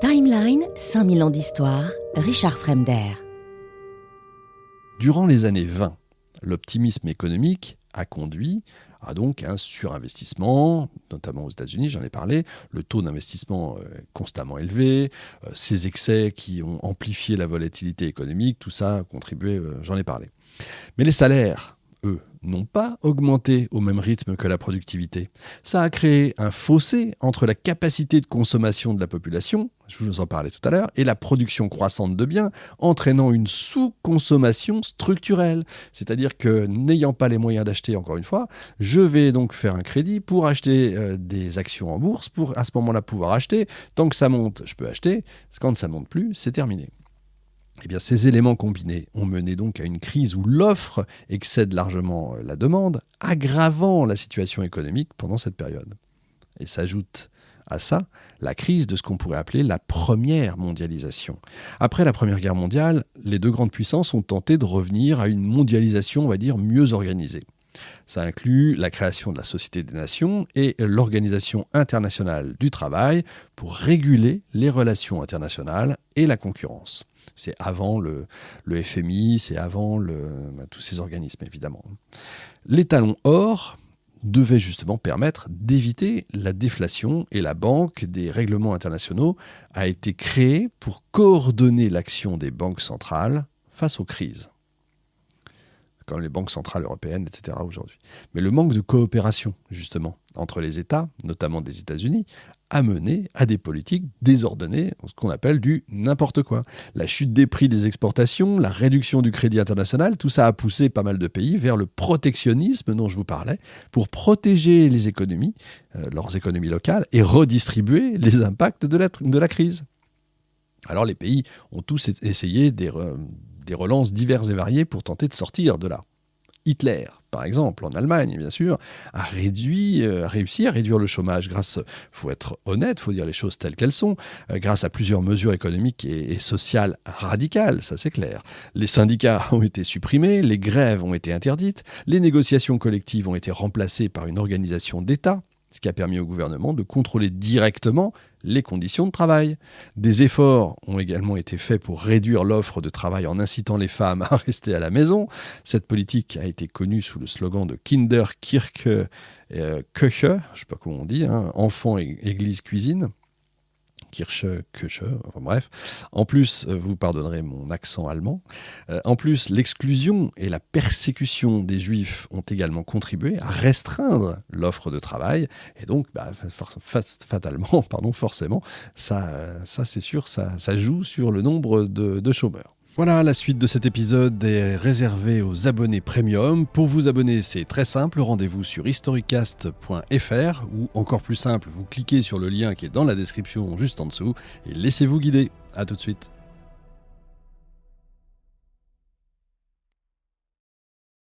Timeline, 5000 ans d'histoire, Richard Fremder. Durant les années 20, l'optimisme économique a conduit à donc un surinvestissement, notamment aux États-Unis, j'en ai parlé, le taux d'investissement constamment élevé, ces excès qui ont amplifié la volatilité économique, tout ça a contribué, j'en ai parlé. Mais les salaires, eux, n'ont pas augmenté au même rythme que la productivité. Ça a créé un fossé entre la capacité de consommation de la population, je vous en parlais tout à l'heure, et la production croissante de biens, entraînant une sous-consommation structurelle. C'est-à-dire que n'ayant pas les moyens d'acheter, encore une fois, je vais donc faire un crédit pour acheter des actions en bourse, pour à ce moment-là pouvoir acheter. Tant que ça monte, je peux acheter. Quand ça ne monte plus, c'est terminé. Eh bien, ces éléments combinés ont mené donc à une crise où l'offre excède largement la demande, aggravant la situation économique pendant cette période. Et s'ajoute à ça la crise de ce qu'on pourrait appeler la première mondialisation. Après la Première Guerre mondiale, les deux grandes puissances ont tenté de revenir à une mondialisation, on va dire, mieux organisée. Ça inclut la création de la Société des Nations et l'Organisation internationale du travail pour réguler les relations internationales et la concurrence. C'est avant le FMI, c'est avant tous ces organismes, évidemment. L'étalon or devait justement permettre d'éviter la déflation et la Banque des règlements internationaux a été créée pour coordonner l'action des banques centrales face aux crises, comme les banques centrales européennes, etc. aujourd'hui. Mais le manque de coopération, justement, entre les États, notamment des États-Unis, a mené à des politiques désordonnées, ce qu'on appelle du n'importe quoi. La chute des prix des exportations, la réduction du crédit international, tout ça a poussé pas mal de pays vers le protectionnisme dont je vous parlais, pour protéger les économies, leurs économies locales, et redistribuer les impacts de la crise. Alors les pays ont tous essayé des relances diverses et variées pour tenter de sortir de là. Hitler, par exemple, en Allemagne, bien sûr, a réussi à réduire le chômage grâce, faut être honnête, faut dire les choses telles qu'elles sont, grâce à plusieurs mesures économiques et sociales radicales, ça c'est clair. Les syndicats ont été supprimés, les grèves ont été interdites, les négociations collectives ont été remplacées par une organisation d'État, ce qui a permis au gouvernement de contrôler directement les conditions de travail. Des efforts ont également été faits pour réduire l'offre de travail en incitant les femmes à rester à la maison. Cette politique a été connue sous le slogan de Kinder, Kirche, Küche, je ne sais pas comment on dit, enfant, église, cuisine. Kirche, Küche, enfin bref. En plus, vous pardonnerez mon accent allemand, en plus, l'exclusion et la persécution des Juifs ont également contribué à restreindre l'offre de travail. Et donc, fatalement, forcément, ça c'est sûr, ça joue sur le nombre de chômeurs. Voilà, la suite de cet épisode est réservée aux abonnés premium. Pour vous abonner, c'est très simple, rendez-vous sur historicast.fr ou encore plus simple, vous cliquez sur le lien qui est dans la description juste en dessous et laissez-vous guider. À tout de suite.